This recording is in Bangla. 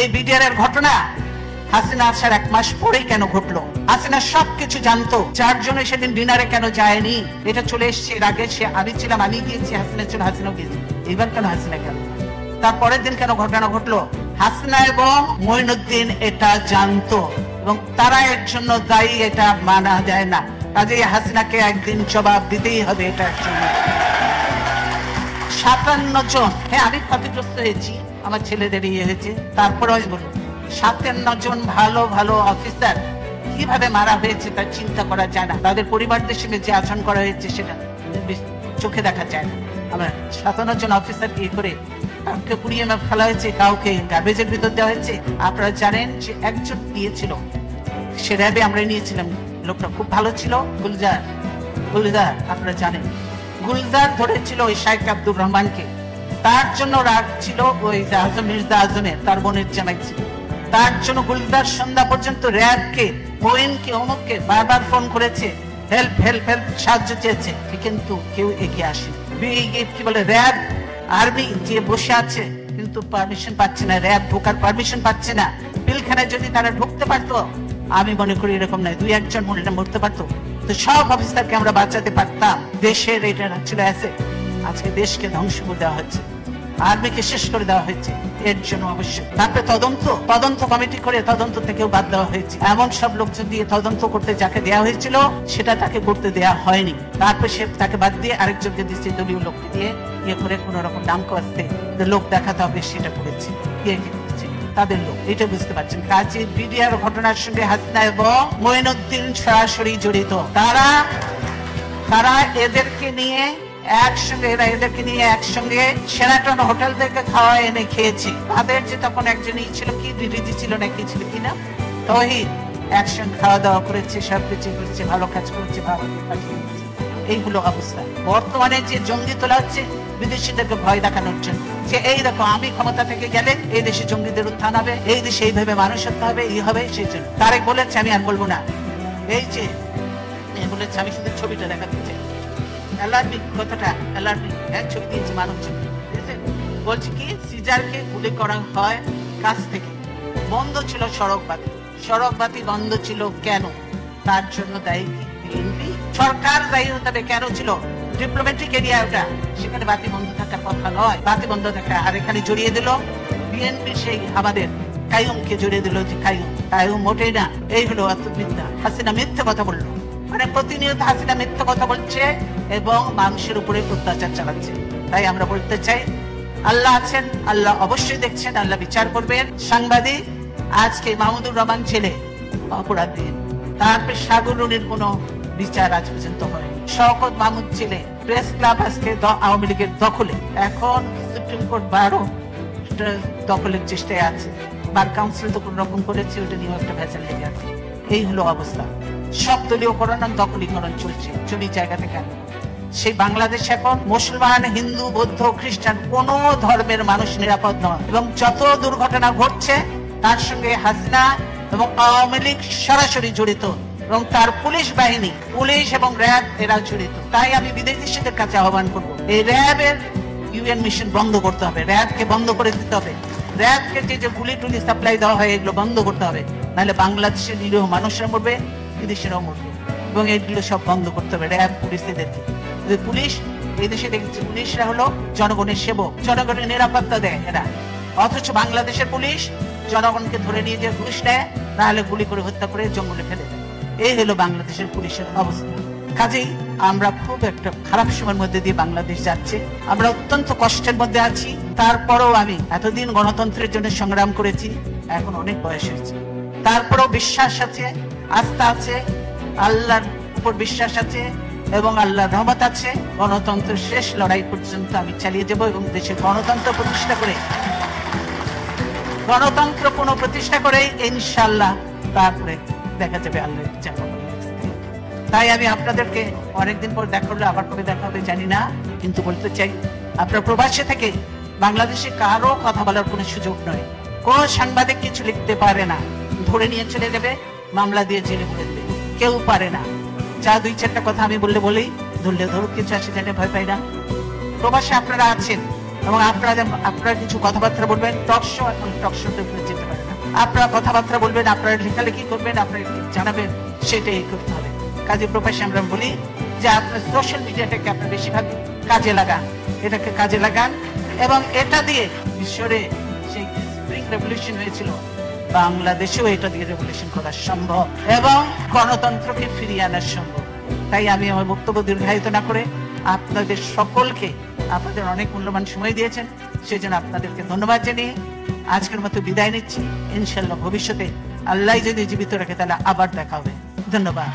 এই বিডিআর এর ঘটনা হাসিনা আসার 1 মাস পরেই কেন ঘটলো? হাসিনা সবকিছু জানতো, যার জন্য সেদিন ডিনারে কেন যায়নি? এটা চলে এসছে এর আগে, আমি ছিলাম, আমি গিয়েছি, হাসিনা ছিল, হাসিনাও গিয়েছি, এবার কেন হাসিনা গেল? তারপরের দিন কেন ঘটনা ঘটলো? হাসিনা এবং মঈনুদ্দিন এটা জানতো এবং তারা এর জন্য দায়ী, এটা মানা যায় না। কাজেই হাসিনাকে একদিন জবাব দিতেই হবে এটার জন্য। 57 জন, হ্যাঁ আমি ক্ষতিগ্রস্ত হয়েছি, আমার ছেলেদের হয়েছে, তারপরে আমি বলবো 57 জন ভালো ভালো অফিসার কিভাবে মারা হয়েছে তার চিন্তা করা যায় না। তাদের পরিবারদের সঙ্গে যে আচরণ করা হয়েছে সেটা চোখে দেখা যায় না। আমরা 57 জন অফিসার কি করে কাউকে পুড়িয়ে ফেলা হয়েছে, কাউকে গার্বেজের ভিতর দেওয়া হয়েছে। আপনারা জানেন যে একজন দিয়েছিল, সে র্যাবে আমরা নিয়েছিলাম, লোকটা খুব ভালো ছিল, গুলজার, আপনারা জানেন গুলজার ধরেছিল ওই শাইখ আব্দুর রহমানকে, তার জন্য রাগ ছিল ওই মির্জা আজমের, তার বোনের জামাই ছিল, তার জন্য গুলজার সন্ধ্যা পর্যন্ত র্যাবকে, মোয়েনকে, অমুককে বারবার ফোন করেছে, হেল্প হেল্প হেল্প, সাহায্য চেয়েছে, কিন্তু কেউ এগিয়ে আসে। কি বলে র্যাব আর্মি যে বসে আছে কিন্তু পারমিশন পাচ্ছে না, র্যাব ঢোকার পারমিশন পাচ্ছে না। পিলখানায় যদি তারা ঢুকতে পারতো, আমি মনে করি এরকম নয়, 2-1 জন মরতে পারতো, তো সব অফিসারকে আমরা বাঁচাতে পারতাম। দেশের এটা ছিল অ্যাসেট, আজকে দেশকে ধ্বংস করে দেওয়া হচ্ছে, আর্মিকে শেষ করে দেওয়া হয়েছে। এর জন্য অবশ্যই তারপরে তদন্ত কমিটি করে তদন্ত থেকেও বাদ দেওয়া হয়েছে। এমন সব লোকজন দিয়ে তদন্ত করতে যাকে দেওয়া হয়েছিল সেটা তাকে করতে দেওয়া হয়নি, তারপর সে তাকে বাদ দিয়ে আরেকজনকে দিচ্ছে, দলীয় লোককে দিয়ে করে কোন রকম নাম করতে লোক দেখাতে হবে সেটা করেছে, তাদের লোক, এটা বুঝতে পারছেন। কাজে বিডিআর ঘটনার সঙ্গে হাসিনা এবং মঈনুদ্দিন সরাসরি জড়িত। তারা এদেরকে নিয়ে একসঙ্গে সেনাটন হোটেল থেকে খাওয়া এনে খেয়েছি। তাদের যে তখন একজনই ছিল, কি ডিডি ছিল না কি ছিল কিনা, তহিদ, একসঙ্গে খাওয়া দাওয়া করেছে, সবকিছু করেছে, ভালো কাজ করেছে, ভালো এইগুলো অবস্থা। বর্তমানে যে জঙ্গি তোলা হচ্ছে বিদেশিদেরকে ভয় দেখানোর জন্য, যে এই দেখো আমি ক্ষমতা থেকে গেলে এই দেশে জঙ্গিদের উত্থান হবে, এই দেশে এইভাবে মানুষ হতে হবে, এই হবে, সেই জন্য তারেক বলেছে, আমি আর বলবো না, এই যে বলেছে, আমি শুধু ছবিটা দেখাতে চাই, অ্যালার্মিং কথাটা, অ্যালার্মিং, এক ছবি দিয়েছে মানব ছবি, বলছে কি সিজারকে গুলি করা হয় কাছ থেকে, বন্ধ ছিল সড়ক বাতি বন্ধ ছিল কেন? তার জন্য দায়ী বিএনপি, সরকার দায়ী হতে হবে। কেন ছিল? ডিপ্লোম্যাটিক এরিয়া, ওটা সেখানে বাতি বন্ধ থাকার কথা নয়, বাতি বন্ধ থাকা। আর এখানে জড়িয়ে দিল বিএনপি, সেই আমাদের কাইয়ুমকে জড়িয়ে দিল, যে কাইয়ুম মোটেই না। এই হলো মিথ্যা, হাসিনা মিথ্যে কথা বললো, মানে প্রতিনিয়ত হাসিনা মিথ্যে কথা বলছে এবং মানুষের উপরে অত্যাচার চালাচ্ছে। তাই আমরা বলতে চাই, আল্লাহ আছেন, আল্লাহ অবশ্যই দেখছেন, আল্লাহ বিচার করবেন। সাংবাদিক আজকে মাহমুদুর রহমান ছেলে অপরাধী, তারপরে সাগর রুনির কোনো বিচার আজ পর্যন্ত হয়। শওকত মাহমুদ ছেলে প্রেস ক্লাব আজকে আওয়ামী লীগের দখলে, এখন সুপ্রিম কোর্ট 12 দখলের চেষ্টায় আছে, বার কাউন্সিল তো কোন রকম করেছে, ওটা নিয়ে একটা ভেজাল লেগে আছে। এই হলো অবস্থা, সব দলীয়করণ দখলীকরণ চলছে চুরি জায়গা থেকে। সেই বাংলাদেশ এখন মুসলমান, হিন্দু, বৌদ্ধ, খ্রিস্টান কোন ধর্মের মানুষ নিরাপদ নয়, এবং যত দুর্ঘটনা ঘটছে তার সঙ্গে হাসিনা এবং আওয়ামী লীগ সরাসরি জড়িত, এবং তার পুলিশ বাহিনী, পুলিশ এবং র্যাব এরা জড়িত। তাই আমি বিদেশিদের কাছে আহ্বান করবো, এই র্যাবের ইউএন মিশন বন্ধ করতে হবে, র্যাবকে বন্ধ করে দিতে হবে, র্যাবকে যে গুলি টুলি সাপ্লাই দেওয়া হয় এগুলো বন্ধ করতে হবে, নাহলে বাংলাদেশের নিরীহ মানুষরা মরবে, বিদেশিরাও মরবে, এবং এগুলো সব বন্ধ করতে হবে। র্যাব পুলিশদেরকে, পুলিশ এই দেশে দেখছি পুলিশরা হলো জনগণের সেবক, জনগণের নিরাপত্তা দেয় এরা, অথচ বাংলাদেশের পুলিশ জনগণকে ধরে নিয়ে যে ঘুষ নেয়, নাহলে গুলি করে হত্যা করে জঙ্গলে ফেলে দেয়। এই হলো বাংলাদেশের পুলিশের অবস্থা। কাজেই আমরা খুব একটা খারাপ সময়ের মধ্যে দিয়ে বাংলাদেশ যাচ্ছে, আমরা অত্যন্ত কষ্টের মধ্যে আছি। তারপরেও আমি এতদিন গণতন্ত্রের জন্য সংগ্রাম করেছি, এখন অনেক বয়স হয়েছে, তারপরেও বিশ্বাস আছে, আস্থা আছে, আল্লাহর উপর বিশ্বাস আছে এবং আল্লাহর রহমত আছে। গণতন্ত্রের শেষ লড়াই পর্যন্ত আমি চালিয়ে যাব এবং দেশে গণতন্ত্র প্রতিষ্ঠা করে ইনশাআল্লাহ তারপরে দেখা যাবে আল্লাহর ইচ্ছা। তাই আমি আপনাদেরকে অনেকদিন পর দেখা হলো, আবার কবে দেখা হবে জানি না, কিন্তু বলতে চাই, আপনার প্রবাসে থেকে বাংলাদেশে কারো কথা বলার কোনো সুযোগ নয়, কোন সাংবাদিক কিছু লিখতে পারে না, ধরে নিয়ে চলে যাবে, মামলা দিয়ে জেলে ভরে দেবে, কেউ পারে না। যা 2-4টা কথা আমি বললেই ধরলে ধরুক, কিছু আসে জানে, ভয় পাই না। প্রবাসে আপনারা আছেন, এবং আপনারা কিছু কথাবার্তা বলবেন। টক শো এখন টক শোতে যেতে পারে না, আপনারা কথাবার্তা বলবেন, আপনারা লেখালেখি করবেন, আপনারা জানাবেন, সেটাই করতে হবে। কাজে প্রকাশে আমরা বলি যে আপনার সোশ্যাল মিডিয়াটাকে আপনার বেশিরভাগ কাজে লাগান, এটাকে কাজে লাগান, এবং এটা দিয়ে বিশ্বরে সেই স্প্রিং রেভলিউশন হয়েছিল, বাংলাদেশেও এটা দিয়ে রেভলিউশন করা সম্ভব এবং গণতন্ত্রকে ফিরিয়ে আনা সম্ভব। তাই আমি আমার বক্তব্য দীর্ঘায়িত না করে আপনাদের সকলকে, আপনাদের অনেক মূল্যবান সময় দিয়েছেন, সেজন্য আপনাদেরকে ধন্যবাদ জানিয়ে আজকের মতো বিদায় নিচ্ছি। ইনশাল্লাহ ভবিষ্যতে আল্লাহ যদি জীবিত রাখে তাহলে আবার দেখা হবে। ধন্যবাদ।